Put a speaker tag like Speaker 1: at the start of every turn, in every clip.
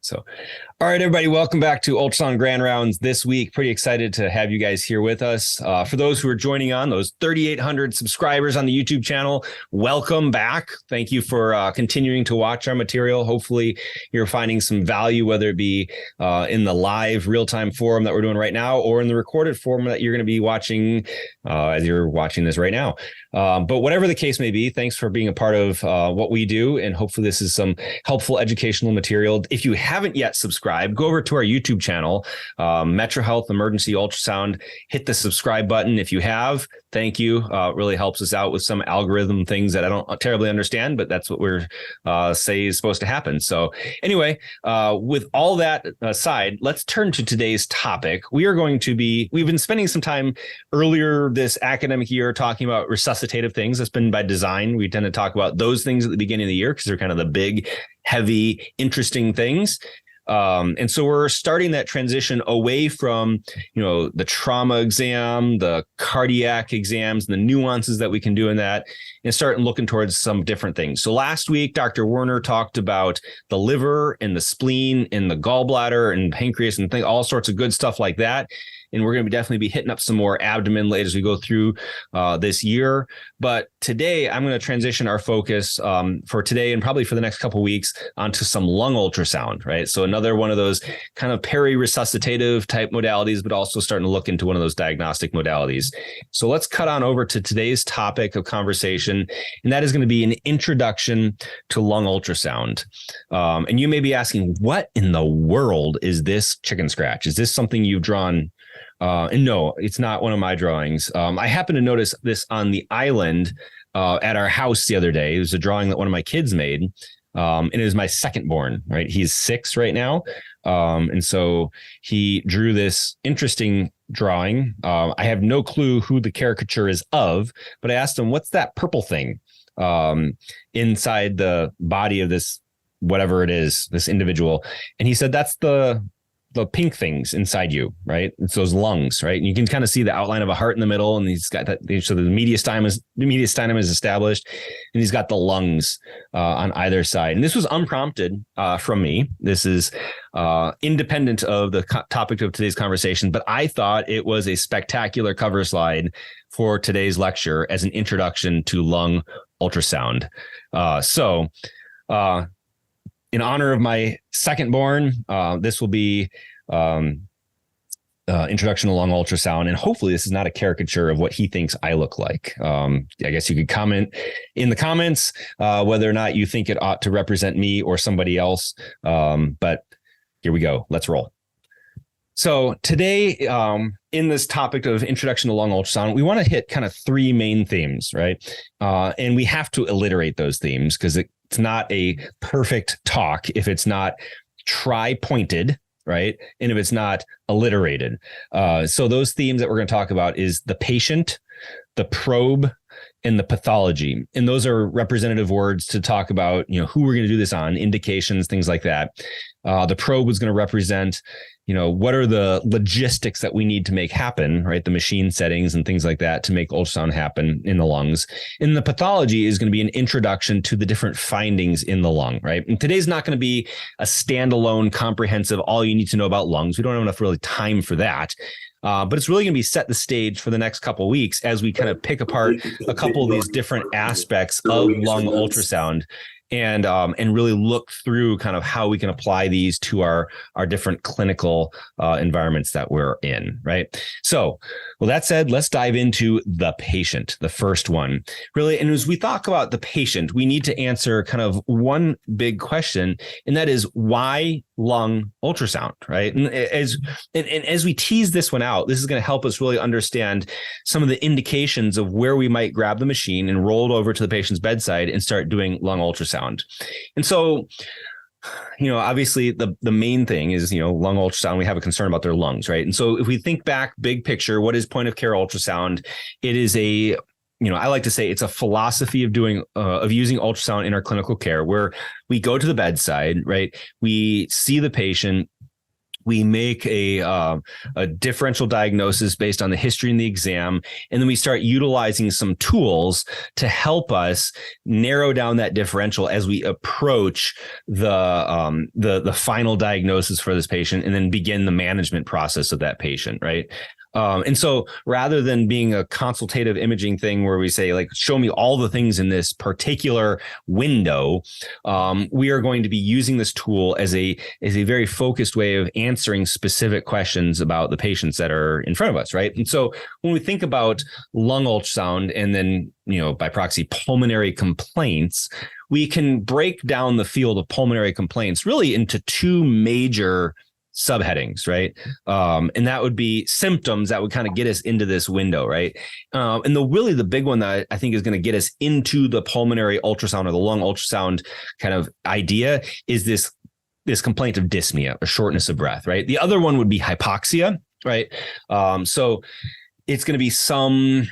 Speaker 1: So, all right, everybody, welcome back to Ultrasound Grand Rounds this week. Pretty excited to have you guys here with us. For those who are joining on, those 3,800 subscribers on the YouTube channel, welcome back. Thank you for continuing to watch our material. Hopefully you're finding some value, whether it be in the live real-time forum that we're doing right now or in the recorded forum that you're going to be watching as you're watching this right now. But whatever the case may be, thanks for being a part of what we do. And hopefully this is some helpful educational material. If you haven't yet subscribed, go over to our YouTube channel, MetroHealth Emergency Ultrasound. Hit the subscribe button if you have. Thank you. It really helps us out with some algorithm things that I don't terribly understand, but that's what we're say is supposed to happen. So anyway, with all that aside, let's turn to today's topic. We've been spending some time earlier this academic year talking about resuscitative things. That's been by design. We tend to talk about those things at the beginning of the year because they're kind of the big, heavy, interesting things. And so we're starting that transition away from, the trauma exam, the cardiac exams, and the nuances that we can do in that, and start looking towards some different things. So last week, Dr. Werner talked about the liver and the spleen and the gallbladder and pancreas and all sorts of good stuff like that. And we're going to definitely be hitting up some more abdomen later as we go through this year. But today, I'm going to transition our focus for today and probably for the next couple of weeks onto some lung ultrasound, right? So another one of those kind of peri-resuscitative type modalities, but also starting to look into one of those diagnostic modalities. So let's cut on over to today's topic of conversation, and that is going to be an introduction to lung ultrasound. And you may be asking, what in the world is this chicken scratch? Is this something you've drawn? And no, it's not one of my drawings. I happened to notice this on the island at our house the other day. It was a drawing that one of my kids made. And it was my second born, right? He's 6 right now. And so he drew this interesting drawing. I have no clue who the caricature is of, but I asked him, what's that purple thing inside the body of this, whatever it is, this individual? And he said, that's the pink things inside you, right? It's those lungs, right? And you can kind of see the outline of a heart in the middle, and he's got that. So the mediastinum is established, and he's got the lungs on either side. And this was unprompted from me. This is independent of the topic of today's conversation, but I thought it was a spectacular cover slide for today's lecture as an introduction to lung ultrasound. So in honor of my second born, this will be introduction to lung ultrasound. And hopefully this is not a caricature of what he thinks I look like. I guess you could comment in the comments whether or not you think it ought to represent me or somebody else. But here we go. Let's roll. So today, in this topic of introduction to lung ultrasound, we want to hit kind of 3 main themes, right? And we have to alliterate those themes because it's not a perfect talk if it's not tri-pointed, right? And if it's not alliterated. So those themes that we're going to talk about is the patient, the probe, and the pathology. And those are representative words to talk about, who we're going to do this on, indications, things like that. The probe is going to represent, what are the logistics that we need to make happen, right? The machine settings and things like that to make ultrasound happen in the lungs. And the pathology is going to be an introduction to the different findings in the lung, right? And today's not going to be a standalone, comprehensive, all you need to know about lungs. We don't have enough really time for that. But it's really going to be set the stage for the next couple of weeks as we kind of pick apart a couple of these different aspects of lung ultrasound and really look through kind of how we can apply these to our different clinical environments that we're in, right? So, well, that said, let's dive into the patient, the first one, really. And as we talk about the patient, we need to answer kind of one big question, and that is why lung ultrasound, right? And as we tease this one out, this is going to help us really understand some of the indications of where we might grab the machine and roll it over to the patient's bedside and start doing lung ultrasound. And so, obviously the main thing is, lung ultrasound, we have a concern about their lungs, right? And so if we think back big picture, what is point of care ultrasound? It is I like to say it's a philosophy of using ultrasound in our clinical care where we go to the bedside, right? We see the patient, we make a differential diagnosis based on the history and the exam, and then we start utilizing some tools to help us narrow down that differential as we approach the final diagnosis for this patient, and then begin the management process of that patient, right? And so rather than being a consultative imaging thing where we say, like, show me all the things in this particular window, we are going to be using this tool as a very focused way of answering specific questions about the patients that are in front of us, right? And so when we think about lung ultrasound and then, by proxy, pulmonary complaints, we can break down the field of pulmonary complaints really into two major subheadings, right? And that would be symptoms that would kind of get us into this window, right? And the big one that I think is going to get us into the pulmonary ultrasound or the lung ultrasound kind of idea is this complaint of dyspnea or shortness of breath, right? The other one would be hypoxia, right? So it's going to be some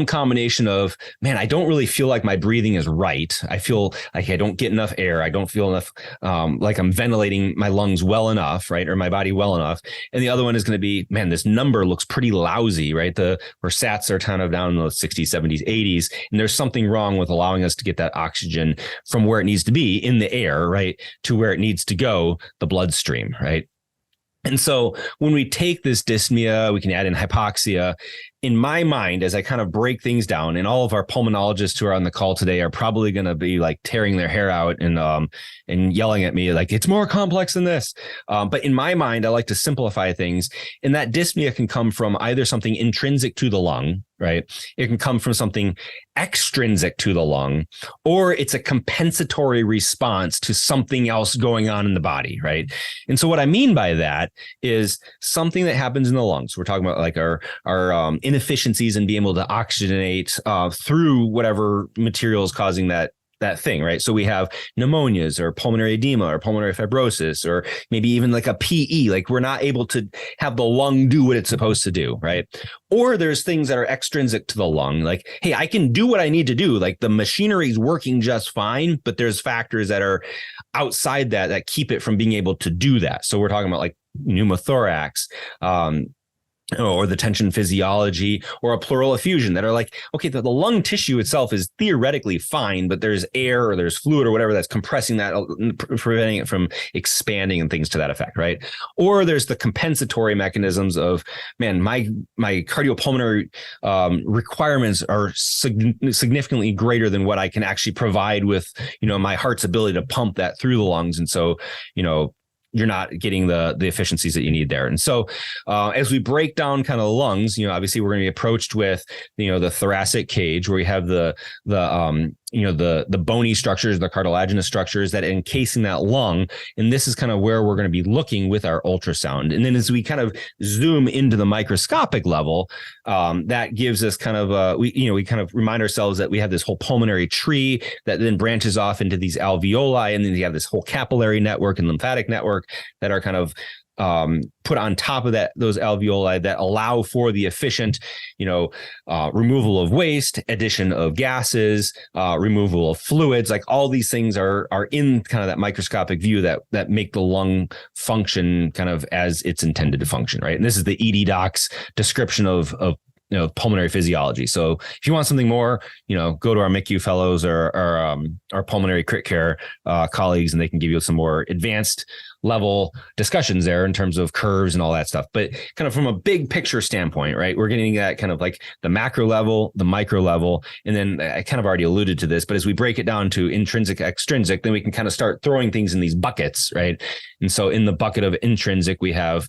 Speaker 1: combination of, man, I don't really feel like my breathing is right. I feel like I don't get enough air. I don't feel enough, like I'm ventilating my lungs well enough, right? Or my body well enough. And the other one is going to be, man, this number looks pretty lousy, right? Where sats are kind of down in the 60s, 70s, 80s. And there's something wrong with allowing us to get that oxygen from where it needs to be in the air, right? To where it needs to go, the bloodstream, right? And so when we take this dyspnea, we can add in hypoxia. In my mind, as I kind of break things down, and all of our pulmonologists who are on the call today are probably going to be like tearing their hair out and yelling at me like, it's more complex than this. But in my mind, I like to simplify things. And that dyspnea can come from either something intrinsic to the lung, right? It can come from something extrinsic to the lung, or it's a compensatory response to something else going on in the body, right? And so what I mean by that is something that happens in the lungs. We're talking about like our inefficiencies in being able to oxygenate through whatever material is causing that thing, right? So we have pneumonias or pulmonary edema or pulmonary fibrosis, or maybe even like a PE, like we're not able to have the lung do what it's supposed to do, right? Or there's things that are extrinsic to the lung, like, hey, I can do what I need to do. Like the machinery is working just fine, but there's factors that are outside that keep it from being able to do that. So we're talking about like pneumothorax, or the tension physiology, or a pleural effusion that are like, okay, the lung tissue itself is theoretically fine, but there's air or there's fluid or whatever that's compressing that, preventing it from expanding and things to that effect, right? Or there's the compensatory mechanisms of, man, my cardiopulmonary requirements are significantly greater than what I can actually provide with, my heart's ability to pump that through the lungs. And so, you're not getting the efficiencies that you need there. And so as we break down kind of the lungs, obviously we're going to be approached with, the thoracic cage where we have the bony structures, the cartilaginous structures that encasing that lung. And this is kind of where we're going to be looking with our ultrasound. And then as we kind of zoom into the microscopic level, that gives us kind of, we kind of remind ourselves that we have this whole pulmonary tree that then branches off into these alveoli. And then you have this whole capillary network and lymphatic network that are kind of put on top of those alveoli that allow for the efficient, removal of waste, addition of gases, removal of fluids. Like all these things are in kind of that microscopic view that make the lung function kind of as it's intended to function, right? And this is the ED doc's description of pulmonary physiology. So if you want something more, go to our MICU fellows or our pulmonary crit care colleagues, and they can give you some more advanced level discussions there in terms of curves and all that stuff. But kind of from a big picture standpoint, right, we're getting at kind of like the macro level, the micro level. And then I kind of already alluded to this, but as we break it down to intrinsic, extrinsic, then we can kind of start throwing things in these buckets, right? And so in the bucket of intrinsic, we have,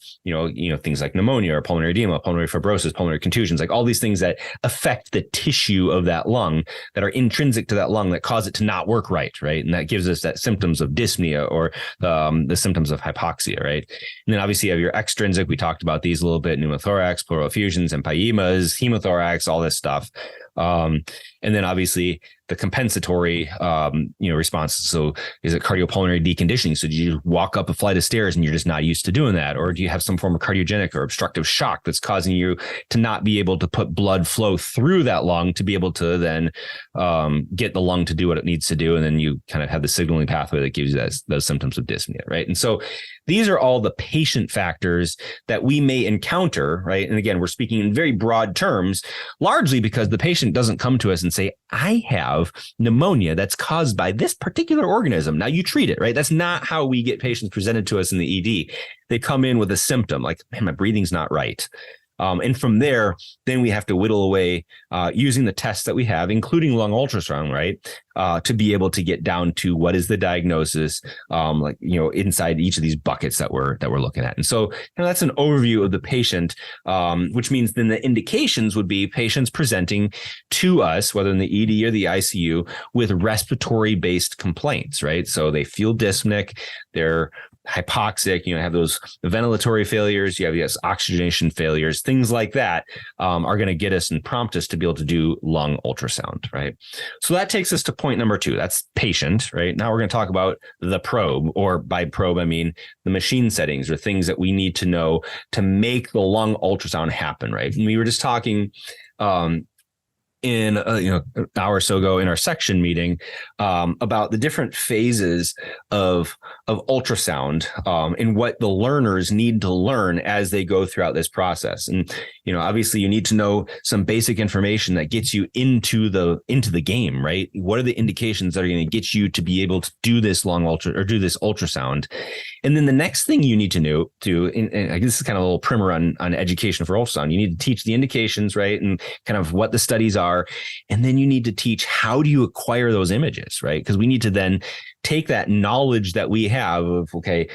Speaker 1: things like pneumonia or pulmonary edema, pulmonary fibrosis, pulmonary contusions, like all these things that affect the tissue of that lung that are intrinsic to that lung that cause it to not work right, right? And that gives us that symptoms of dyspnea or the symptoms of hypoxia, right? And then obviously you have your extrinsic. We talked about these a little bit: pneumothorax, pleural effusions, empyemas, hemothorax, all this stuff. And then obviously the compensatory, responses. So is it cardiopulmonary deconditioning? So do you walk up a flight of stairs and you're just not used to doing that? Or do you have some form of cardiogenic or obstructive shock that's causing you to not be able to put blood flow through that lung to be able to then get the lung to do what it needs to do? And then you kind of have the signaling pathway that gives you those symptoms of dyspnea, right? And so these are all the patient factors that we may encounter, right? And again, we're speaking in very broad terms, largely because the patient doesn't come to us and say, I have pneumonia that's caused by this particular organism. Now you treat it, right? That's not how we get patients presented to us in the ED. They come in with a symptom like, man, my breathing's not right. And from there, then we have to whittle away using the tests that we have, including lung ultrasound, right, to be able to get down to what is the diagnosis, inside each of these buckets that we're looking at. And so that's an overview of the patient, which means then the indications would be patients presenting to us, whether in the ED or the ICU, with respiratory-based complaints, right? So they feel dyspneic, they're hypoxic, have those ventilatory failures, you have yes, oxygenation failures, things like that are going to get us and prompt us to be able to do lung ultrasound, right? So that takes us to point number 2. That's patient, right? Now we're going to talk about the probe, or by probe, I mean the machine settings or things that we need to know to make the lung ultrasound happen, right? And we were just talking in an hour or so ago in our section meeting about the different phases of ultrasound and what the learners need to learn as they go throughout this process. And obviously you need to know some basic information that gets you into the game, right? What are the indications that are going to get you to be able to do this do this ultrasound? And then the next thing you need to know, and I guess this is kind of a little primer on education for ultrasound. You need to teach the indications, right? And kind of what the studies are. And then you need to teach how do you acquire those images, right? Because we need to then take that knowledge that we have of, okay,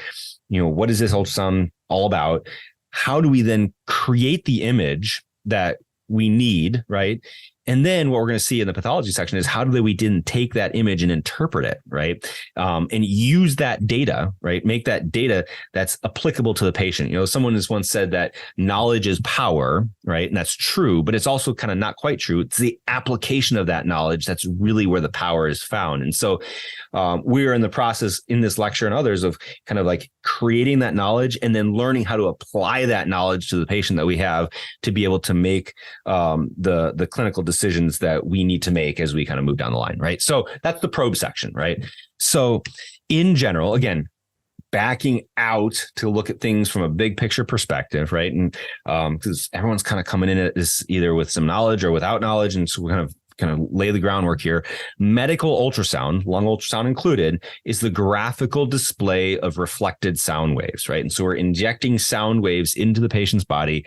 Speaker 1: what is this ultrasound all about? How do we then create the image that we need, right? And then what we're going to see in the pathology section is how do we then take that image and interpret it, right? And use that data, right? Make that data that's applicable to the patient. Someone has once said that knowledge is power, right? And that's true, but it's also kind of not quite true. It's the application of that knowledge that's really where the power is found. And so we are in the process in this lecture and others of kind of like creating that knowledge and then learning how to apply that knowledge to the patient that we have to be able to make the clinical decisions that we need to make as we kind of move down the line, right? So that's the probe section, right? So in general, again, backing out to look at things from a big picture perspective, right? And because everyone's kind of coming in at this either with some knowledge or without knowledge, and so we're kind of lay the groundwork here. Medical ultrasound, lung ultrasound included, is the graphical display of reflected sound waves, right? And so we're injecting sound waves into the patient's body,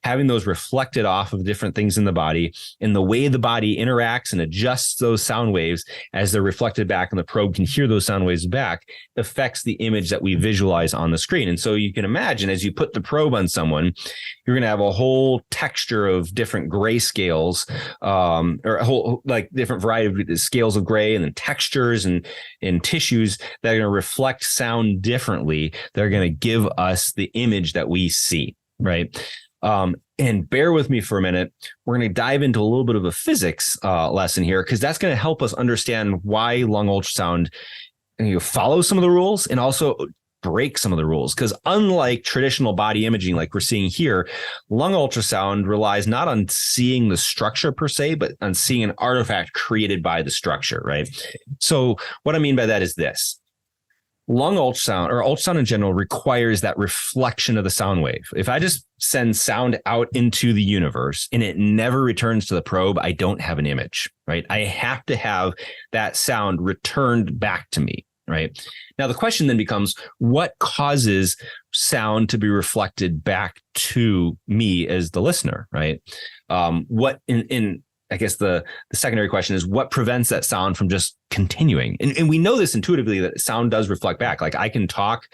Speaker 1: having those reflected off of different things in the body, and the way the body interacts and adjusts those sound waves as they're reflected back and the probe can hear those sound waves back affects the image that we visualize on the screen. And so you can imagine as you put the probe on someone, you're going to have a whole texture of different gray scales, or a whole like different variety of scales of gray and then textures and tissues that are going to reflect sound differently. They're going to give us the image that we see, right? And bear with me for a minute. We're going to dive into a little bit of a physics lesson here, because that's going to help us understand why lung ultrasound follows some of the rules and also break some of the rules. Because unlike traditional body imaging, like we're seeing here, lung ultrasound relies not on seeing the structure per se, but on seeing an artifact created by the structure, right? So what I mean by that is this. Lung ultrasound, or ultrasound in general, requires that reflection of the sound wave. If I just send sound out into the universe and it never returns to the probe, I don't have an image, right? I have to have that sound returned back to me, right? Now, the question then becomes, what causes sound to be reflected back to me as the listener, right? I guess the secondary question is, what prevents that sound from just continuing? And we know this intuitively, that sound does reflect back. Like I can talk,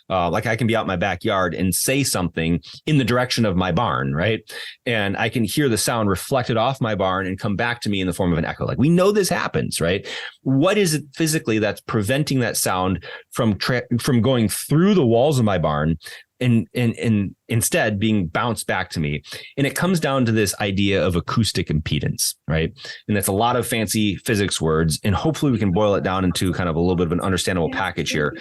Speaker 1: like I can be out in my backyard and say something in the direction of my barn, right? And I can hear the sound reflected off my barn and come back to me in the form of an echo. Like we know this happens, right? What is it physically that's preventing that sound from going through the walls of my barn, and instead being bounced back to me. And it comes down to this idea of acoustic impedance, right? And that's a lot of fancy physics words, and hopefully we can boil it down into kind of a little bit of an understandable package here.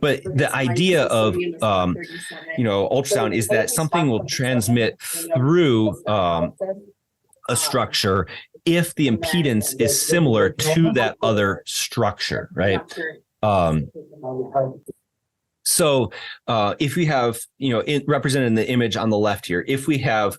Speaker 1: But the idea of ultrasound is that something will transmit through a structure if the impedance is similar to that other structure, right? So if we have, represented in the image on the left here, if we have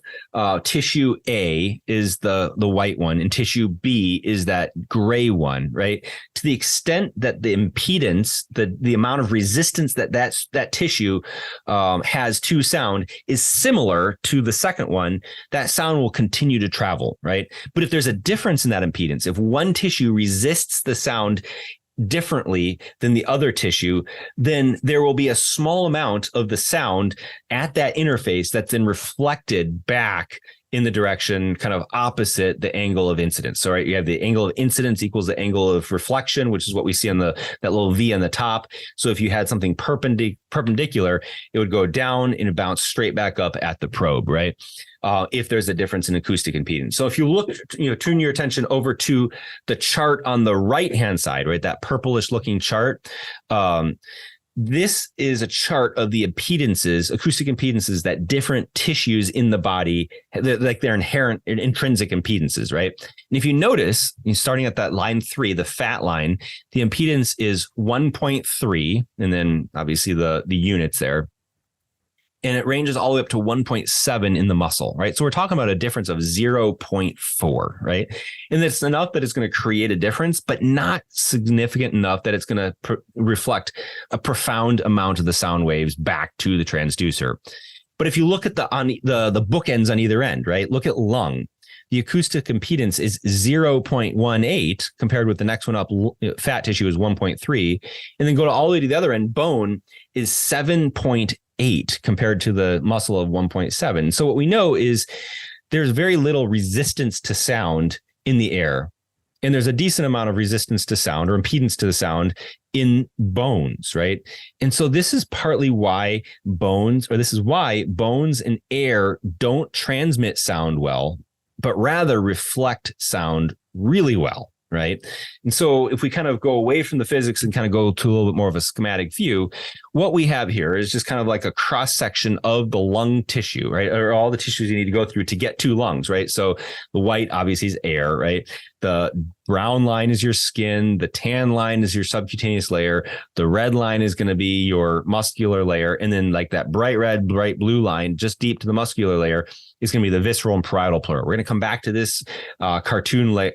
Speaker 1: tissue A is the white one and tissue B is that gray one, right? To the extent that the impedance, the amount of resistance that tissue has to sound is similar to the second one, that sound will continue to travel, right? But if there's a difference in that impedance, if one tissue resists the sound differently than the other tissue, then there will be a small amount of the sound at that interface that's then reflected back in the direction kind of opposite the angle of incidence. So, right, you have the angle of incidence equals the angle of reflection, which is what we see on that little V on the top. So if you had something perpendicular, it would go down and bounce straight back up at the probe, right? If there's a difference in acoustic impedance. So if you look, tune your attention over to the chart on the right-hand side, right, that purplish looking chart. This is a chart of the impedances, acoustic impedances that different tissues in the body, like their inherent intrinsic impedances, right? And if you notice, starting at that line 3, the fat line, the impedance is 1.3, and then obviously the units there. And it ranges all the way up to 1.7 in the muscle, right? So we're talking about a difference of 0.4, right? And it's enough that it's going to create a difference, but not significant enough that it's going to reflect a profound amount of the sound waves back to the transducer. But if you look at the bookends on either end, right? Look at lung. The acoustic impedance is 0.18 compared with the next one up, fat tissue is 1.3. And then go all the way to the other end, bone is 7.8 compared to the muscle of 1.7. So what we know is there's very little resistance to sound in the air. And there's a decent amount of resistance to sound or impedance to the sound in bones, right? And so this is partly why bones and air don't transmit sound well, but rather reflect sound really well, right? And so if we kind of go away from the physics and kind of go to a little bit more of a schematic view, what we have here is just kind of like a cross section of the lung tissue, right? Or all the tissues you need to go through to get to lungs, right? So the white obviously is air, right? The brown line is your skin. The tan line is your subcutaneous layer. The red line is going to be your muscular layer. And then like that bright red, bright blue line, just deep to the muscular layer, is going to be the visceral and parietal pleura. We're going to come back to this cartoon,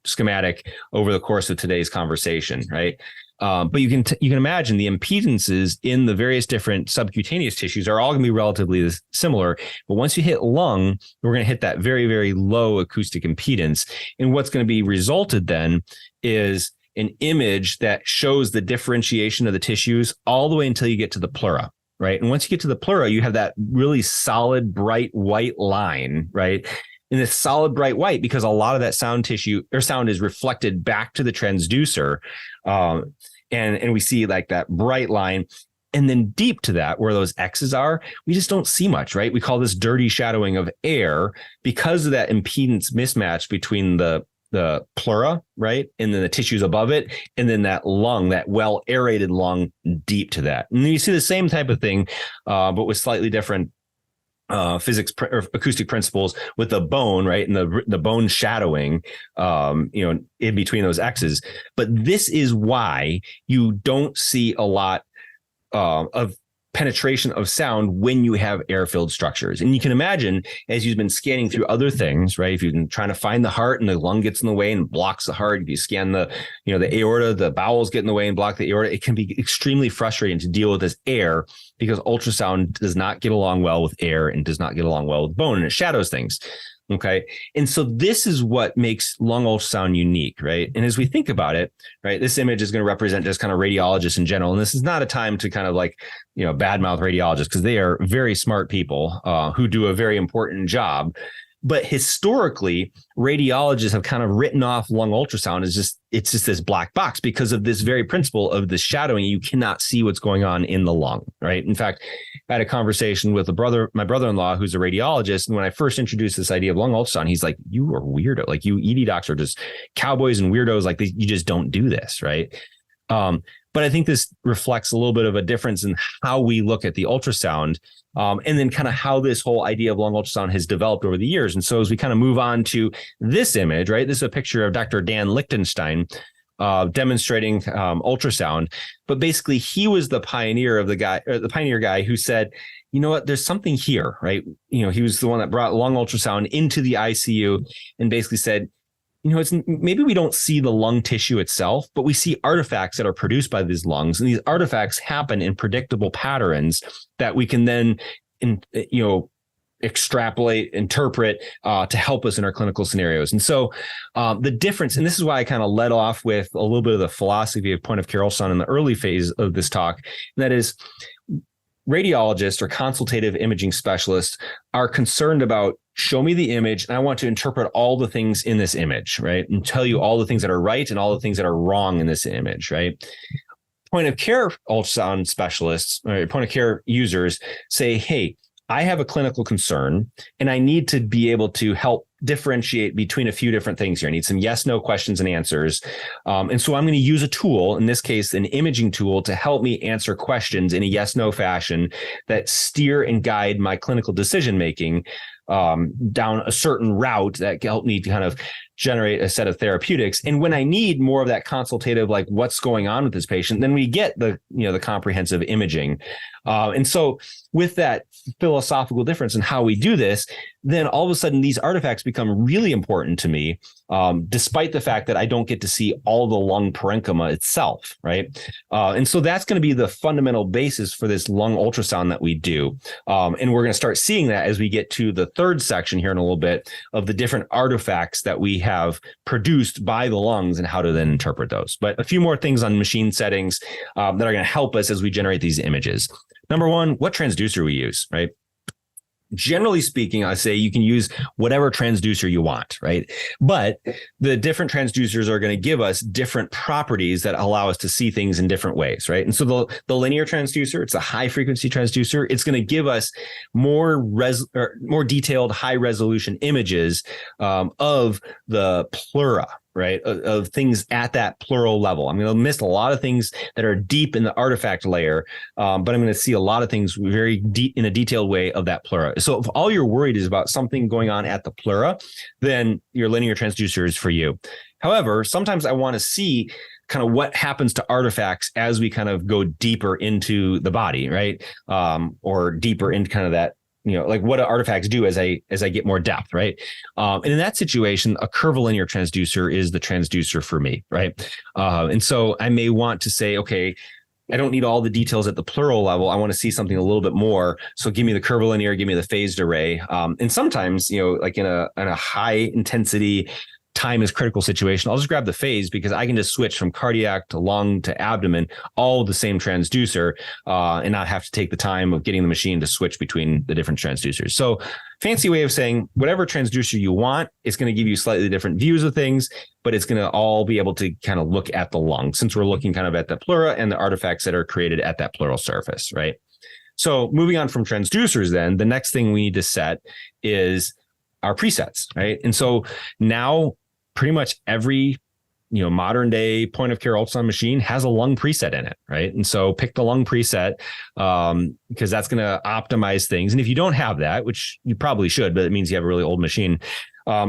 Speaker 1: schematic over the course of today's conversation, right? But you can imagine the impedances in the various different subcutaneous tissues are all going to be relatively similar. But once you hit lung, we're going to hit that very, very low acoustic impedance. And what's going to be resulted then is an image that shows the differentiation of the tissues all the way until you get to the pleura. Right. And once you get to the pleura, you have that really solid, bright white line, right? And this solid, bright white, because a lot of that sound tissue or sound is reflected back to the transducer. And we see like that bright line. And then deep to that, where those X's are, we just don't see much, right? We call this dirty shadowing of air because of that impedance mismatch between the pleura, right? And then the tissues above it. And then that lung, that well aerated lung deep to that. And you see the same type of thing, but with slightly different physics or acoustic principles with the bone, right? And the bone shadowing, in between those X's. But this is why you don't see a lot of penetration of sound when you have air-filled structures. And you can imagine, as you've been scanning through other things, right? If you've been trying to find the heart and the lung gets in the way and blocks the heart, if you scan the aorta, the bowels get in the way and block the aorta, it can be extremely frustrating to deal with this air because ultrasound does not get along well with air and does not get along well with bone, and it shadows things. Okay. And so this is what makes lung ultrasound unique, right? And as we think about it, right, this image is going to represent just kind of radiologists in general. And this is not a time to kind of badmouth radiologists because they are very smart people who do a very important job. But historically, radiologists have kind of written off lung ultrasound as it's just this black box because of this very principle of the shadowing. You cannot see what's going on in the lung, right? In fact, I had a conversation with my brother-in-law, who's a radiologist. And when I first introduced this idea of lung ultrasound, he's like, you are weirdo. Like, you ED docs are just cowboys and weirdos. Like, you just don't do this, right? But I think this reflects a little bit of a difference in how we look at the ultrasound, and then kind of how this whole idea of lung ultrasound has developed over the years. And so as we kind of move on to this image, right, this is a picture of Dr. Dan Lichtenstein demonstrating ultrasound. But basically, he was the pioneer guy who said, you know what, there's something here, right? You know, he was the one that brought lung ultrasound into the ICU and basically said, you know, it's maybe we don't see the lung tissue itself, but we see artifacts that are produced by these lungs. And these artifacts happen in predictable patterns that we can then, extrapolate, interpret to help us in our clinical scenarios. And so the difference, and this is why I kind of led off with a little bit of the philosophy of point of care ultrasound in the early phase of this talk, and that is, radiologists or consultative imaging specialists are concerned about, show me the image and I want to interpret all the things in this image, right? And tell you all the things that are right and all the things that are wrong in this image, right? Point of care ultrasound specialists or point of care users say, hey, I have a clinical concern and I need to be able to help differentiate between a few different things here. I need some yes, no questions and answers. And so I'm going to use a tool, in this case, an imaging tool, to help me answer questions in a yes, no fashion that steer and guide my clinical decision-making down a certain route that can help me to kind of generate a set of therapeutics. And when I need more of that consultative, like what's going on with this patient, then we get the comprehensive imaging. And so with that philosophical difference in how we do this, then all of a sudden these artifacts become really important to me, despite the fact that I don't get to see all the lung parenchyma itself, right? And so that's going to be the fundamental basis for this lung ultrasound that we do. And we're going to start seeing that as we get to the third section here in a little bit of the different artifacts that we have produced by the lungs and how to then interpret those. But a few more things on machine settings that are going to help us as we generate these images. Number one, what transducer we use, right? Generally speaking, I say you can use whatever transducer you want, right? But the different transducers are going to give us different properties that allow us to see things in different ways, right? And so the linear transducer, it's a high frequency transducer. It's going to give us more detailed, high resolution images of the pleura, right, of things at that pleural level. I'm going to miss a lot of things that are deep in the artifact layer, but I'm going to see a lot of things very deep in a detailed way of that pleura. So if all you're worried is about something going on at the pleura, then your linear transducer is for you. However, sometimes I want to see kind of what happens to artifacts as we kind of go deeper into the body, right? Or deeper into kind of that, like what do artifacts do as I get more depth, right? And in that situation, a curvilinear transducer is the transducer for me, right? And so I may want to say, okay, I don't need all the details at the pleural level. I want to see something a little bit more. So give me the curvilinear, give me the phased array. And sometimes, like in a high intensity, time is critical situation, I'll just grab the phase because I can just switch from cardiac to lung to abdomen, all the same transducer, and not have to take the time of getting the machine to switch between the different transducers. So fancy way of saying whatever transducer you want, it's going to give you slightly different views of things, but it's going to all be able to kind of look at the lung since we're looking kind of at the pleura and the artifacts that are created at that pleural surface, right? So moving on from transducers, then the next thing we need to set is our presets, right? And so now pretty much every modern day point of care ultrasound machine has a lung preset in it, right? And so pick the lung preset because that's going to optimize things. And if you don't have that, which you probably should, but it means you have a really old machine,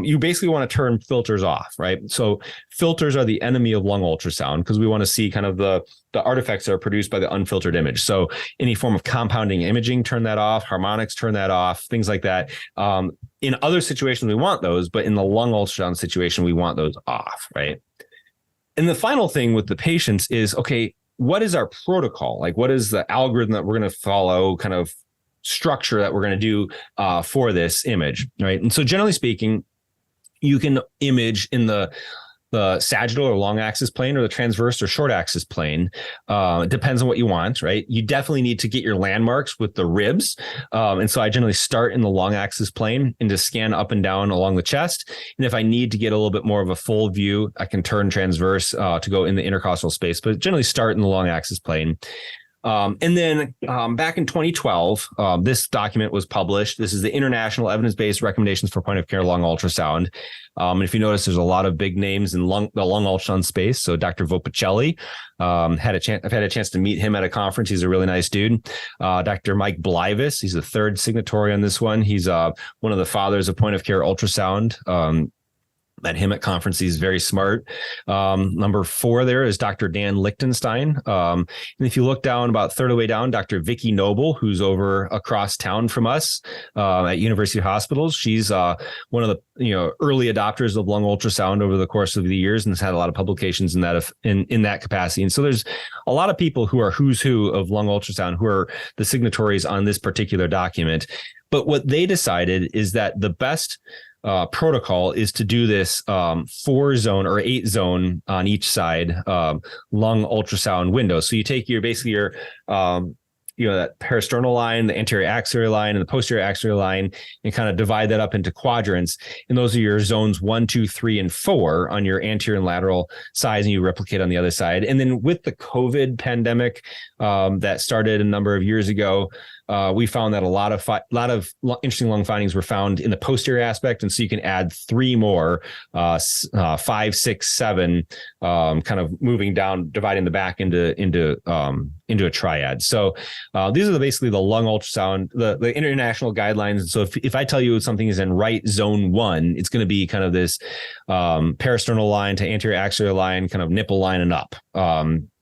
Speaker 1: you basically want to turn filters off, right? So filters are the enemy of lung ultrasound because we want to see kind of the artifacts that are produced by the unfiltered image. So any form of compounding imaging, turn that off, harmonics, turn that off, things like that. In other situations, we want those, but in the lung ultrasound situation, we want those off, right? And the final thing with the patients is, okay, what is our protocol? Like, what is the algorithm that we're going to follow, kind of structure that we're going to do for this image, right? And so generally speaking, you can image in the the sagittal or long axis plane or the transverse or short axis plane. It depends on what you want, right? You definitely need to get your landmarks with the ribs. And so I generally start in the long axis plane and just scan up and down along the chest. And if I need to get a little bit more of a full view, I can turn transverse to go in the intercostal space, but generally start in the long axis plane. And then back in 2012, this document was published. This is the International Evidence-Based Recommendations for Point of Care Lung Ultrasound. And if you notice, there's a lot of big names in the lung ultrasound space. So Dr. Vopicelli, I've had a chance to meet him at a conference. He's a really nice dude. Dr. Mike Blivis, he's the third signatory on this one. He's one of the fathers of point of care ultrasound. Met him at conference. He's very smart. Number 4 there is Dr. Dan Lichtenstein. And if you look down about third of the way down, Dr. Vicki Noble, who's over across town from us at University Hospitals. She's one of the early adopters of lung ultrasound over the course of the years and has had a lot of publications in that capacity. And so there's a lot of people who are who's who of lung ultrasound who are the signatories on this particular document. But what they decided is that the best protocol is to do this 4-zone or 8-zone on each side lung ultrasound window. So you take your that peristernal line, the anterior axillary line, and the posterior axillary line, and kind of divide that up into quadrants. And those are your zones 1, 2, 3, and 4 on your anterior and lateral sides, and you replicate on the other side. And then with the COVID pandemic that started a number of years ago, we found that a lot of interesting lung findings were found in the posterior aspect, and so you can add 3 more, 5, 6, 7, kind of moving down, dividing the back into a triad. So these are basically the lung ultrasound, the international guidelines. And so if I tell you something is in right zone 1, it's going to be kind of this peristernal line to anterior axillary line, kind of nipple line and up,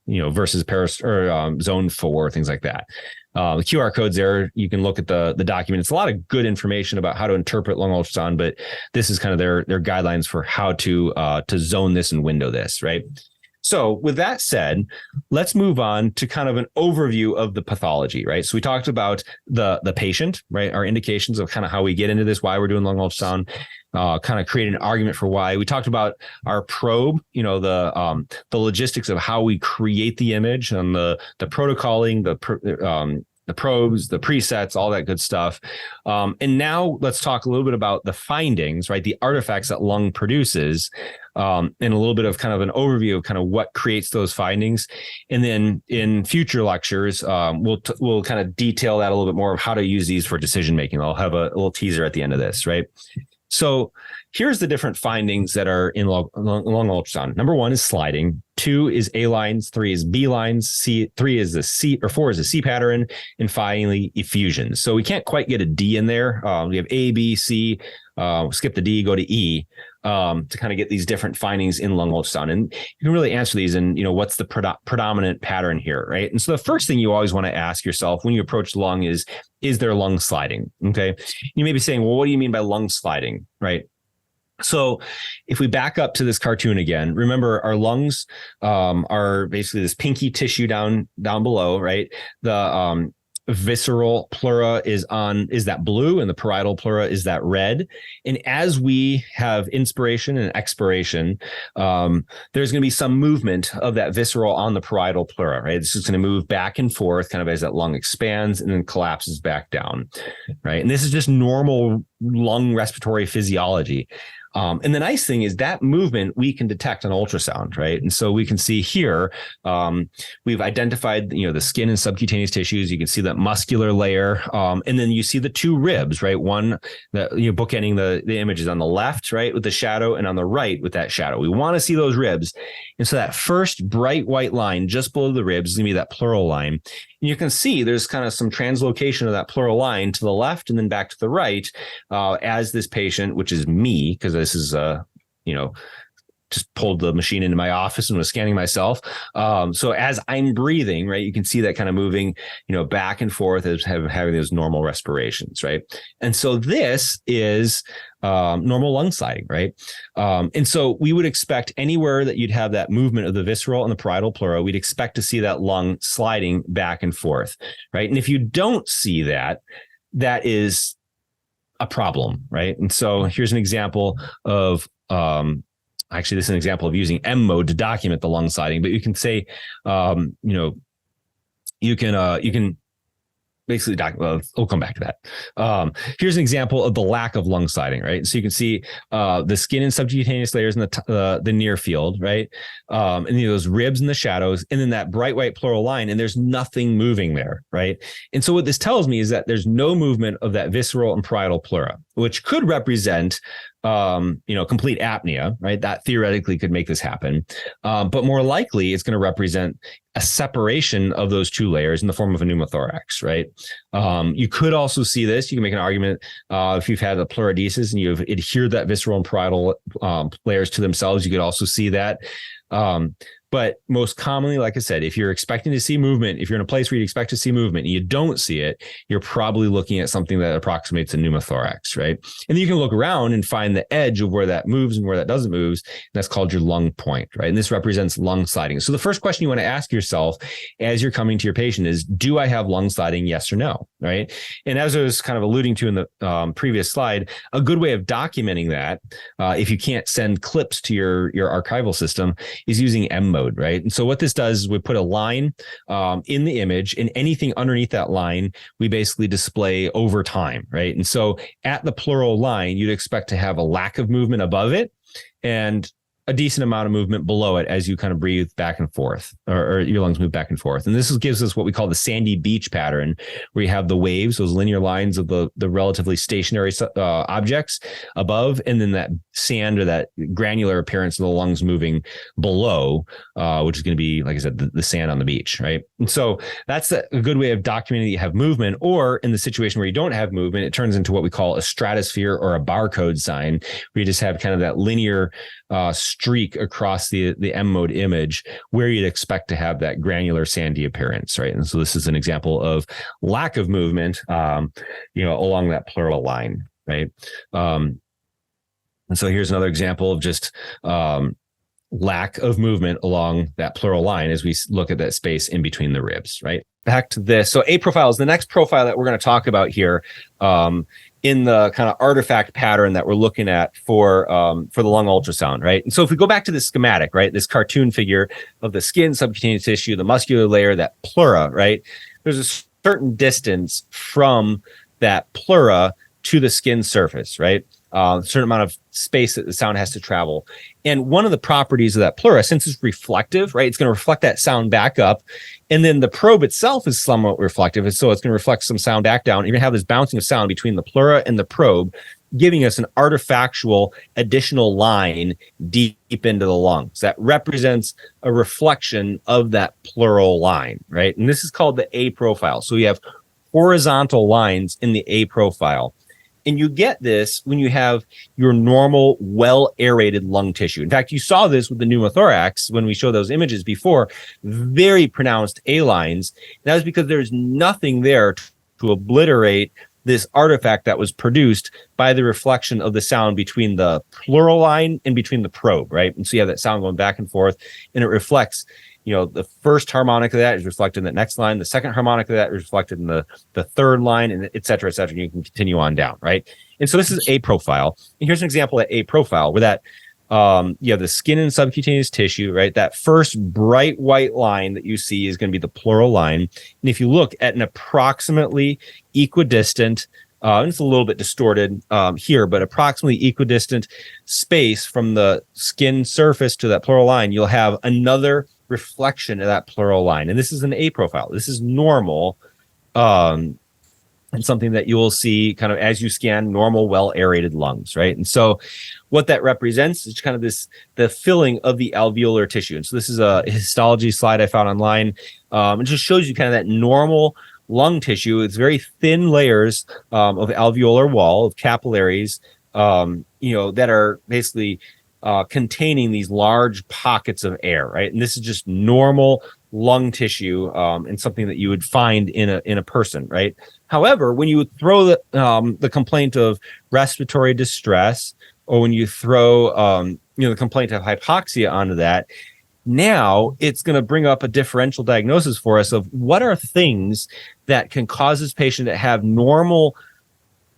Speaker 1: versus zone 4, things like that. The QR codes there, you can look at the document. It's a lot of good information about how to interpret lung ultrasound, but this is kind of their guidelines for how to zone this and window this, right? So with that said, let's move on to kind of an overview of the pathology, right? So we talked about the patient, right? Our indications of kind of how we get into this, why we're doing lung ultrasound, kind of create an argument for why. We talked about our probe, the logistics of how we create the image and the protocoling, the probes, the presets, all that good stuff. And now let's talk a little bit about the findings, right? The artifacts that lung produces, and a little bit of kind of an overview of kind of what creates those findings. And then in future lectures, we'll kind of detail that a little bit more of how to use these for decision making. I'll have a little teaser at the end of this, right? So here's the different findings that are in lung ultrasound. Number 1 is sliding. 2 is A lines. 3 is B lines. 3 is the C, or 4 is the C pattern. And finally, effusion. So we can't quite get a D in there. We have A, B, C, skip the D, go to E, to kind of get these different findings in lung ultrasound. And you can really answer these in, what's the predominant pattern here, right? And so the first thing you always want to ask yourself when you approach lung is there lung sliding? Okay. You may be saying, well, what do you mean by lung sliding, right? So if we back up to this cartoon again, remember our lungs are basically this pinky tissue down below, right? The visceral pleura is that blue, and the parietal pleura is that red. And as we have inspiration and expiration, there's going to be some movement of that visceral on the parietal pleura, right? This is going to move back and forth kind of as that lung expands and then collapses back down, right? And this is just normal lung respiratory physiology. And the nice thing is that movement we can detect on ultrasound, right? And so we can see here, we've identified, the skin and subcutaneous tissues. You can see that muscular layer. And then you see the 2 ribs, right? One that, bookending the images on the left, right, with the shadow, and on the right with that shadow. We want to see those ribs. And so that first bright white line just below the ribs is going to be that pleural line. And you can see there's kind of some translocation of that pleural line to the left and then back to the right, as this patient, which is me, because this is, just pulled the machine into my office and was scanning myself. So as I'm breathing, right, you can see that kind of moving, back and forth as having those normal respirations, right? And so this is normal lung sliding, right? And so we would expect anywhere that you'd have that movement of the visceral and the parietal pleura, we'd expect to see that lung sliding back and forth, right? And if you don't see that, that is a problem, right? And so here's an example of actually, this is an example of using M mode to document the lung sliding, but you can say, you can basically we'll come back to that. Here's an example of the lack of lung sliding, right? So you can see the skin and subcutaneous layers in the near field, right? And those ribs in the shadows, and then that bright white pleural line, and there's nothing moving there, right? And so what this tells me is that there's no movement of that visceral and parietal pleura, which could represent complete apnea, right? That theoretically could make this happen. But more likely, it's going to represent a separation of those two layers in the form of a pneumothorax, right? You could also see this. You can make an argument if you've had a pleurodesis and you've adhered that visceral and parietal layers to themselves, you could also see that. But most commonly, like I said, if you're expecting to see movement, if you're in a place where you expect to see movement and you don't see it, you're probably looking at something that approximates a pneumothorax, right? And then you can look around and find the edge of where that moves and where that doesn't move. And that's called your lung point, right? And this represents lung sliding. So the first question you want to ask yourself as you're coming to your patient is, do I have lung sliding? Yes or no, right? And as I was kind of alluding to in the previous slide, a good way of documenting that, if you can't send clips to your archival system, is using M mode, right? And so what this does is we put a line in the image, and anything underneath that line, we basically display over time, right? And so at the pleural line, you'd expect to have a lack of movement above it and a decent amount of movement below it as you kind of breathe back and forth, or your lungs move back and forth. And this gives us what we call the sandy beach pattern, where you have the waves, those linear lines of the relatively stationary objects above, and then that sand or that granular appearance of the lungs moving below, which is going to be, like I said, the sand on the beach, right? And so that's a good way of documenting that you have movement. Or in the situation where you don't have movement, it turns into what we call a stratosphere or a barcode sign, where you just have kind of that linear streak across the M mode image where you'd expect to have that granular sandy appearance, right? And so this is an example of lack of movement, along that pleural line, right? And so here's another example of just lack of movement along that pleural line as we look at that space in between the ribs, right? Back to this. So A profile is the next profile that we're going to talk about here, in the kind of artifact pattern that we're looking at for the lung ultrasound, right? And so if we go back to the schematic, right, this cartoon figure of the skin, subcutaneous tissue, the muscular layer, that pleura, right? There's a certain distance from that pleura to the skin surface, right? A certain amount of space that the sound has to travel. And one of the properties of that pleura, since it's reflective, right, it's going to reflect that sound back up. And then the probe itself is somewhat reflective. And so it's going to reflect some sound back down. You're going to have this bouncing of sound between the pleura and the probe, giving us an artifactual additional line deep into the lungs that represents a reflection of that pleural line, right? And this is called the A profile. So we have horizontal lines in the A profile. And you get this when you have your normal, well-aerated lung tissue. In fact, you saw this with the pneumothorax when we showed those images before, very pronounced A lines. And that was because there's nothing there to obliterate this artifact that was produced by the reflection of the sound between the pleural line and between the probe, right? And so you have that sound going back and forth, and it reflects, the first harmonic of that is reflected in the next line. The second harmonic of that is reflected in the third line, and et cetera, et cetera. And you can continue on down, right? And so this is A profile. And here's an example of A profile where that you have the skin and subcutaneous tissue, right? That first bright white line that you see is going to be the pleural line. And if you look at an approximately equidistant, and it's a little bit distorted here, but approximately equidistant space from the skin surface to that pleural line, you'll have another reflection of that pleural line. And this is an A profile. This is normal. And something that you will see kind of as you scan normal, well-aerated lungs, right? And so what that represents is kind of the filling of the alveolar tissue. And so this is a histology slide I found online. It just shows you kind of that normal lung tissue. It's very thin layers of alveolar wall, of capillaries, that are basically containing these large pockets of air, right? And this is just normal lung tissue, and something that you would find in a person, right? However, when you throw the complaint of respiratory distress, or when you throw the complaint of hypoxia onto that, now it's going to bring up a differential diagnosis for us of what are things that can cause this patient to have normal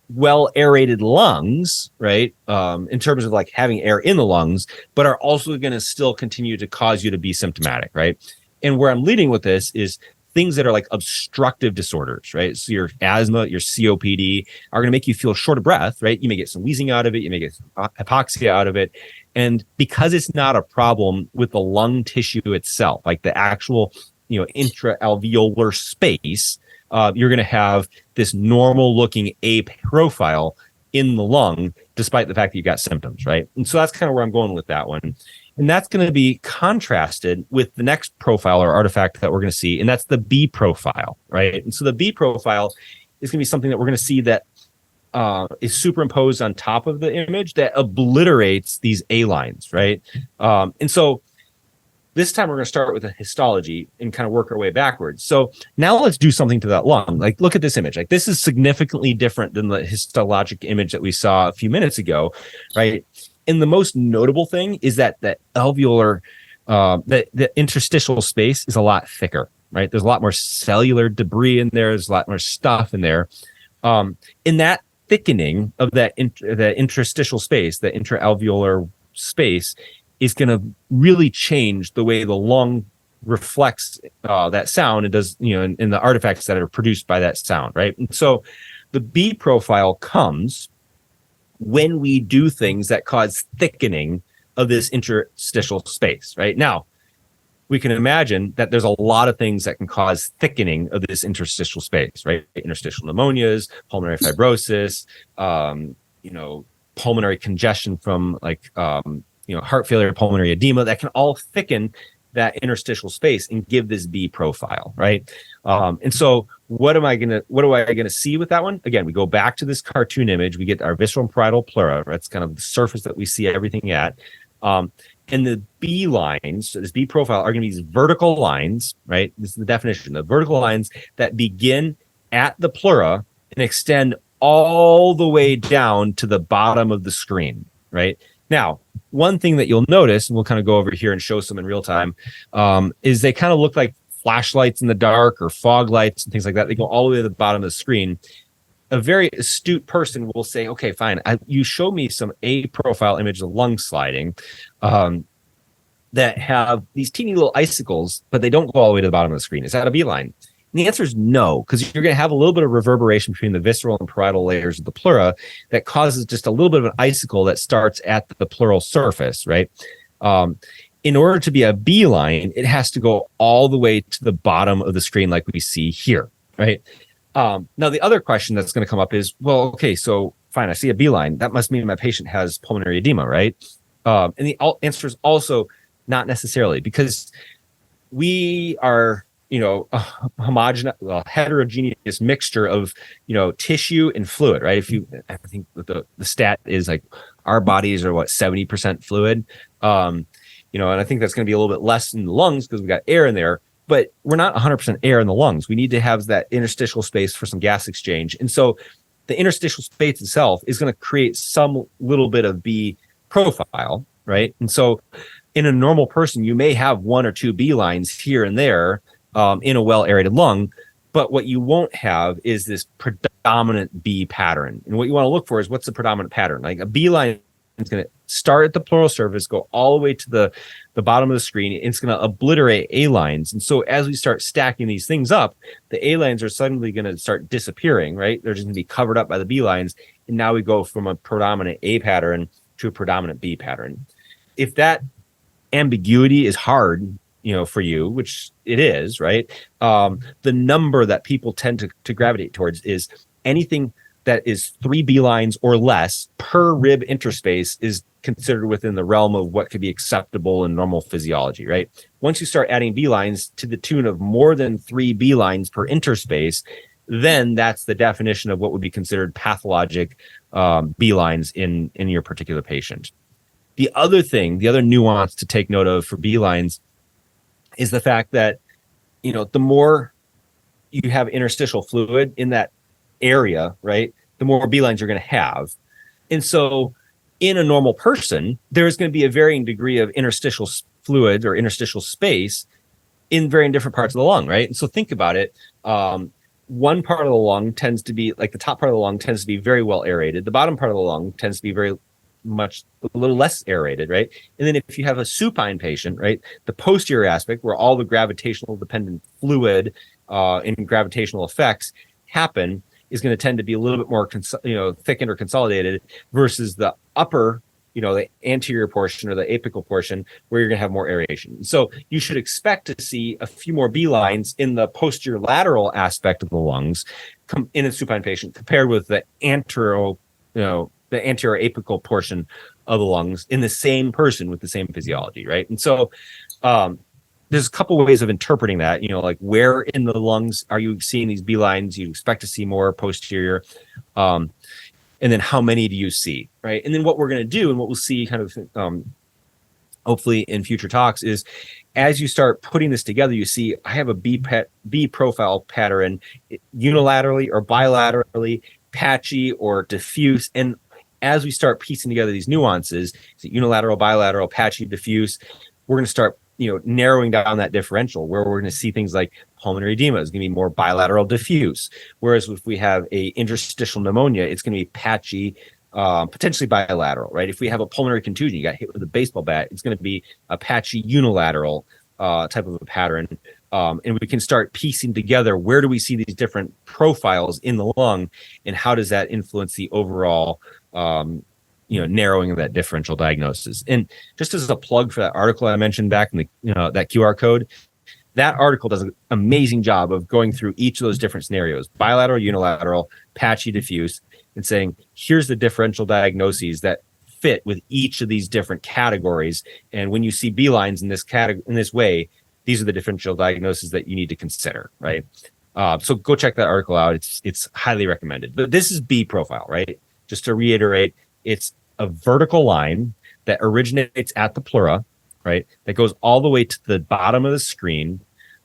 Speaker 1: well aerated lungs, right? In terms of like having air in the lungs, but are also going to still continue to cause you to be symptomatic, right? And where I'm leading with this is things that are like obstructive disorders, right? So your asthma, your COPD are going to make you feel short of breath, right? You may get some wheezing out of it. You may get hypoxia out of it. And because it's not a problem with the lung tissue itself, like the actual, intraalveolar space, you're going to have this normal looking A profile in the lung, despite the fact that you got symptoms, right? And so that's kind of where I'm going with that one. And that's going to be contrasted with the next profile or artifact that we're going to see, and that's the B profile, right? And so the B profile is going to be something that we're going to see that is superimposed on top of the image that obliterates these A lines, right? And so this time we're going to start with a histology and kind of work our way backwards. So now let's do something to that lung. Like, look at this image. Like, this is significantly different than the histologic image that we saw a few minutes ago, right? And the most notable thing is that the alveolar, the interstitial space is a lot thicker, right? There's a lot more cellular debris in there. There's a lot more stuff in there. In that thickening of that the interstitial space, the intraalveolar space, is going to really change the way the lung reflects that sound. It does, in the artifacts that are produced by that sound, right? And so the B profile comes when we do things that cause thickening of this interstitial space, right? Now, we can imagine that there's a lot of things that can cause thickening of this interstitial space, right? Interstitial pneumonias, pulmonary fibrosis, pulmonary congestion from heart failure, pulmonary edema, that can all thicken that interstitial space and give this B profile, right? And so what am I gonna see with that one? Again, we go back to this cartoon image. We get our visceral and parietal pleura. That's kind of the surface that we see everything at. And the B lines, so this B profile, are going to be these vertical lines, right? This is the definition. The vertical lines that begin at the pleura and extend all the way down to the bottom of the screen, right? Now, one thing that you'll notice, and we'll kind of go over here and show some in real time, is they kind of look like flashlights in the dark or fog lights and things like that. They go all the way to the bottom of the screen. A very astute person will say, okay, fine, you show me some A profile image of lung sliding that have these teeny little icicles, but they don't go all the way to the bottom of the screen. Is that a B line? And the answer is no, because you're going to have a little bit of reverberation between the visceral and parietal layers of the pleura that causes just a little bit of an icicle that starts at the pleural surface, right? In order to be a B line, it has to go all the way to the bottom of the screen like we see here, right? Now, the other question that's going to come up is, well, okay, so fine, I see a B line. That must mean my patient has pulmonary edema, right? And the answer is also not necessarily, because we are, a heterogeneous mixture of, tissue and fluid, right? I think the stat is like our bodies are 70% fluid. And I think that's going to be a little bit less in the lungs because we got air in there. But we're not 100% air in the lungs. We need to have that interstitial space for some gas exchange. And so the interstitial space itself is going to create some little bit of B profile, right? And so in a normal person, you may have one or two B lines here and there in a well-aerated lung, but what you won't have is this predominant B pattern. And what you want to look for is, what's the predominant pattern? Like a B line is going to start at the pleural surface, go all the way to the bottom of the screen. And it's going to obliterate A lines. And so as we start stacking these things up, the A lines are suddenly going to start disappearing, right? They're just going to be covered up by the B lines. And now we go from a predominant A pattern to a predominant B pattern. If that ambiguity is hard, for you, which it is, right? The number that people tend to gravitate towards is anything that is 3 B lines or less per rib interspace is considered within the realm of what could be acceptable in normal physiology, right? Once you start adding B lines to the tune of more than 3 B lines per interspace, then that's the definition of what would be considered pathologic B lines in your particular patient. The other nuance to take note of for B lines is the fact that, the more you have interstitial fluid in that area, right, the more B lines you're going to have. And so in a normal person, there's going to be a varying degree of interstitial fluid or interstitial space in varying different parts of the lung, right? And so think about it. one part of the lung tends to be like the top part of the lung tends to be very well aerated. The bottom part of the lung tends to be very much a little less aerated, right? And then if you have a supine patient, right, the posterior aspect where all the gravitational dependent fluid and gravitational effects happen is going to tend to be a little bit more thickened or consolidated versus the upper, the anterior portion or the apical portion where you're going to have more aeration. So you should expect to see a few more B lines in the posterior lateral aspect of the lungs in a supine patient compared with the anterior apical portion of the lungs in the same person with the same physiology, right? And so there's a couple of ways of interpreting that, like where in the lungs are you seeing these B lines? You expect to see more posterior. And then how many do you see, right? And then what we're going to do and what we'll see kind of hopefully in future talks is as you start putting this together, you see I have a B profile pattern unilaterally or bilaterally, patchy or diffuse. And as we start piecing together these nuances, unilateral, bilateral, patchy, diffuse, we're going to start narrowing down that differential where we're going to see things like pulmonary edema is going to be more bilateral diffuse. Whereas if we have a interstitial pneumonia, it's going to be patchy, potentially bilateral, right? If we have a pulmonary contusion, you got hit with a baseball bat, it's going to be a patchy unilateral type of a pattern. And we can start piecing together where do we see these different profiles in the lung and how does that influence the overall narrowing of that differential diagnosis. And just as a plug for that article I mentioned back in the that QR code, that article does an amazing job of going through each of those different scenarios, bilateral, unilateral, patchy, diffuse, and saying, here's the differential diagnoses that fit with each of these different categories. And when you see B lines in this way, these are the differential diagnoses that you need to consider, right? So go check that article out. It's highly recommended. But this is B profile, right? Just to reiterate, it's a vertical line that originates at the pleura, right? That goes all the way to the bottom of the screen.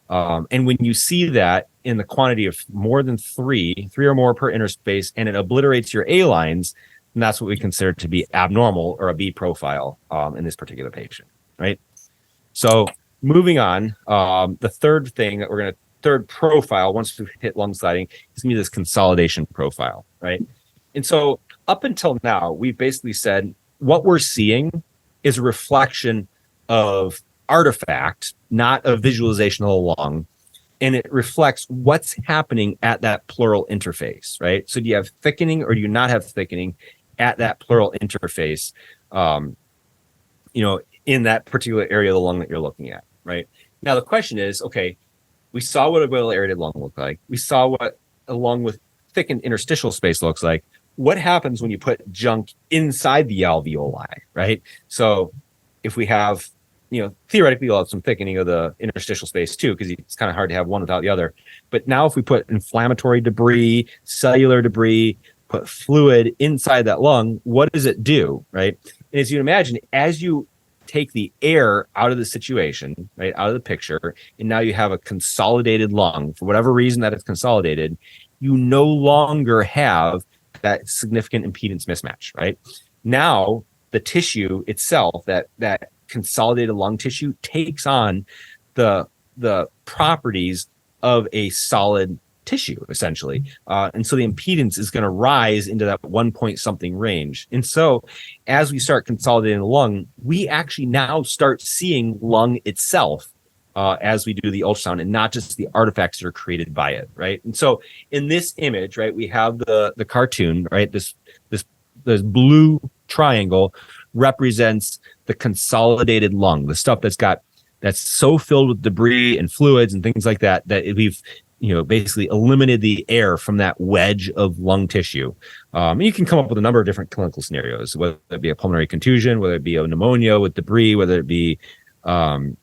Speaker 1: And when you see that in the quantity of more than three or more per interspace, and it obliterates your A lines, then that's what we consider to be abnormal or a B profile in this particular patient, right? So moving on, the third thing that third profile, once we hit lung sliding, is going to be this consolidation profile, right? And so up until now, we've basically said what we're seeing is a reflection of artifact, not a visualization of the lung. And it reflects what's happening at that pleural interface, right? So do you have thickening or do you not have thickening at that pleural interface, in that particular area of the lung that you're looking at, right? Now, the question is, okay, we saw what a well-aerated lung looked like. We saw what a lung with thickened interstitial space looks like. What happens when you put junk inside the alveoli, right? So if we have, theoretically, we'll have some thickening of the interstitial space too, because it's kind of hard to have one without the other. But now if we put inflammatory debris, cellular debris, put fluid inside that lung, what does it do, right? And as you can imagine, as you take the air out of the situation, right, out of the picture, and now you have a consolidated lung, for whatever reason that it's consolidated, you no longer have that significant impedance mismatch, right? Now the tissue itself, that consolidated lung tissue, takes on the properties of a solid tissue, essentially. And so the impedance is going to rise into that 1 point something range. And so as we start consolidating the lung, we actually now start seeing lung itself as we do the ultrasound, and not just the artifacts that are created by it, right? And so in this image, right, we have the cartoon, right? This blue triangle represents the consolidated lung, the stuff that's so filled with debris and fluids and things like that we've basically eliminated the air from that wedge of lung tissue. And you can come up with a number of different clinical scenarios, whether it be a pulmonary contusion, whether it be a pneumonia with debris, whether it be blanking,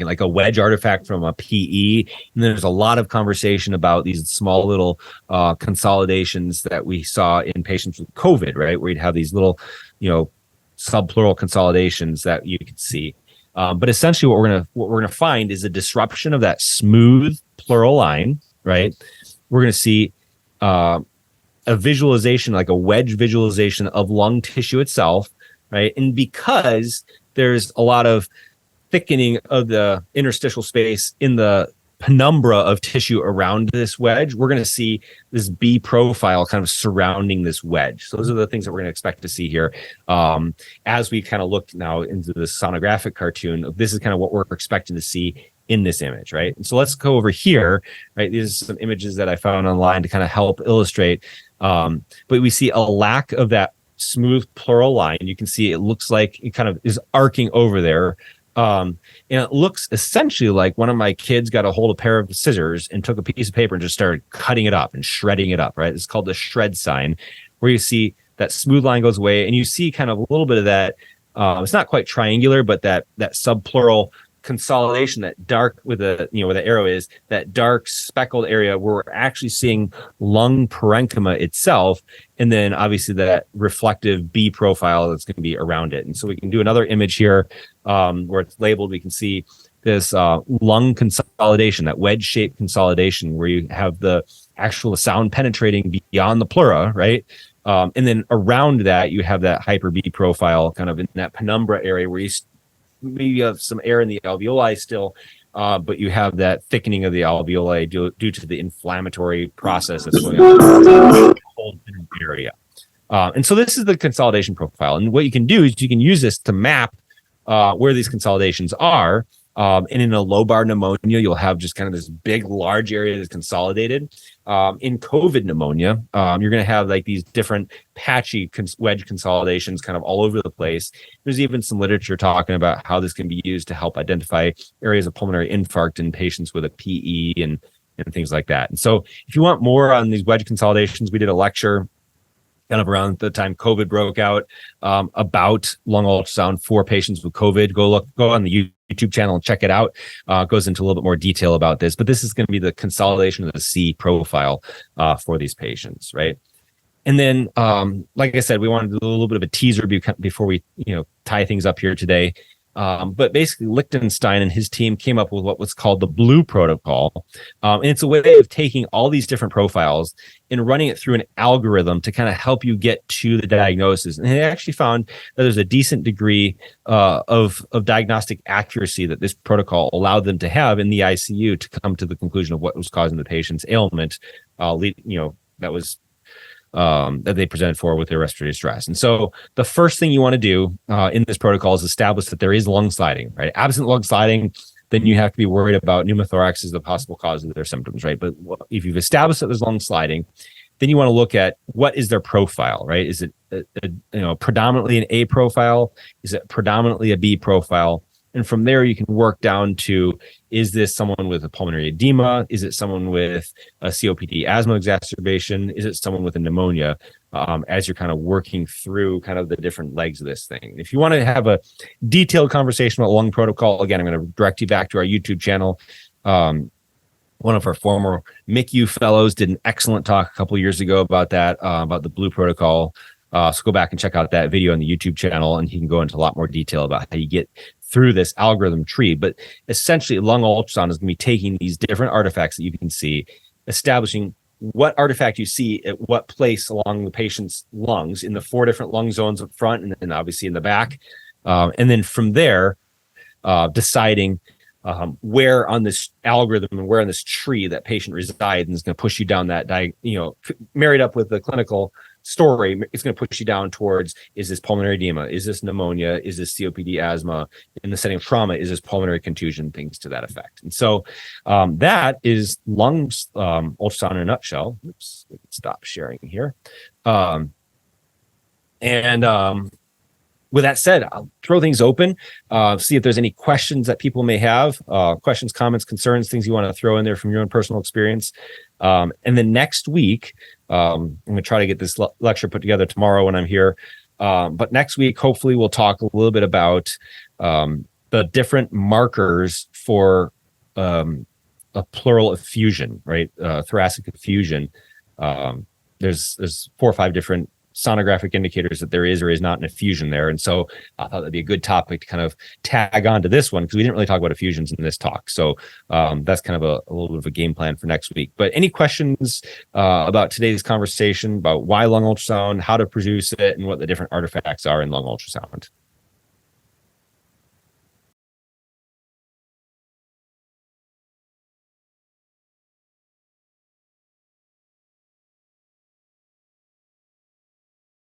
Speaker 1: like a wedge artifact from a PE. And there's a lot of conversation about these small little consolidations that we saw in patients with COVID, right? Where you'd have these little, subpleural consolidations that you could see. But essentially what we're gonna find is a disruption of that smooth pleural line, right? We're gonna see a visualization, like a wedge visualization of lung tissue itself, right? And because there's a lot of thickening of the interstitial space in the penumbra of tissue around this wedge, we're going to see this B profile kind of surrounding this wedge. So those are the things that we're going to expect to see here. As we kind of look now into the sonographic cartoon, this is kind of what we're expecting to see in this image, right? And so let's go over here, right? These are some images that I found online to kind of help illustrate. But we see a lack of that smooth pleural line. You can see it looks like it kind of is arcing over there. And it looks essentially like one of my kids got a hold of a pair of scissors and took a piece of paper and just started cutting it up and shredding it up, right? It's called the shred sign, where you see that smooth line goes away and you see kind of a little bit of that. It's not quite triangular, but that subpleural consolidation, that dark with the, where the arrow is, that dark speckled area where we're actually seeing lung parenchyma itself, and then obviously that reflective B profile that's going to be around it. And so we can do another image here where it's labeled. We can see this lung consolidation, that wedge-shaped consolidation where you have the actual sound penetrating beyond the pleura, right? And then around that, you have that hyper B profile kind of in that penumbra area where you maybe have some air in the alveoli still, but you have that thickening of the alveoli due to the inflammatory process that's going on in the whole area. And so this is the consolidation profile. And what you can do is you can use this to map where these consolidations are. And in a lobar pneumonia, you'll have just kind of this big, large area that's consolidated. In COVID pneumonia, you're going to have like these different patchy wedge consolidations kind of all over the place. There's even some literature talking about how this can be used to help identify areas of pulmonary infarct in patients with a PE and things like that. And so if you want more on these wedge consolidations, we did a lecture kind of around the time COVID broke out about lung ultrasound for patients with COVID. Go on the YouTube channel and check it out. Goes into a little bit more detail about this, but this is going to be the consolidation of the C profile for these patients, right? And then, like I said, we wanted to do a little bit of a teaser before we, tie things up here today. But basically, Lichtenstein and his team came up with what was called the Blue Protocol. And it's a way of taking all these different profiles and running it through an algorithm to kind of help you get to the diagnosis. And they actually found that there's a decent degree of diagnostic accuracy that this protocol allowed them to have in the ICU to come to the conclusion of what was causing the patient's ailment, that they presented for with their respiratory distress. And so the first thing you want to do in this protocol is establish that there is lung sliding, right? Absent lung sliding, then you have to be worried about pneumothorax as the possible cause of their symptoms, right? But if you've established that there's lung sliding, then you want to look at what is their profile, right? Is it predominantly an A profile? Is it predominantly a B profile? And from there, you can work down to, is this someone with a pulmonary edema? Is it someone with a COPD asthma exacerbation? Is it someone with a pneumonia? As you're kind of working through kind of the different legs of this thing. If you want to have a detailed conversation about lung protocol, again, I'm going to direct you back to our YouTube channel. One of our former MICU fellows did an excellent talk a couple of years ago about that, about the Blue Protocol. So go back and check out that video on the YouTube channel, and he can go into a lot more detail about how you get through this algorithm tree. But essentially, lung ultrasound is going to be taking these different artifacts that you can see, establishing what artifact you see at what place along the patient's lungs in the 4 different lung zones up front and then obviously in the back. And then from there, deciding where on this algorithm and where on this tree that patient resides, and is going to push you down that, married up with the clinical story, it's going to push you down towards, is this pulmonary edema? Is this pneumonia? Is this COPD asthma? In the setting of trauma, is this pulmonary contusion? Things to that effect. And so that is lungs ultrasound in a nutshell. Oops, we can stop sharing here. With that said, I'll throw things open, see if there's any questions that people may have, questions, comments, concerns, things you want to throw in there from your own personal experience. And then next week, I'm going to try to get this lecture put together tomorrow when I'm here. But next week, hopefully, we'll talk a little bit about the different markers for a pleural effusion, right? Thoracic effusion. There's 4 or 5 different sonographic indicators that there is or is not an effusion there. And so I thought that'd be a good topic to kind of tag on to this one, because we didn't really talk about effusions in this talk. So that's kind of a little bit of a game plan for next week. But any questions about today's conversation about why lung ultrasound, how to produce it, and what the different artifacts are in lung ultrasound?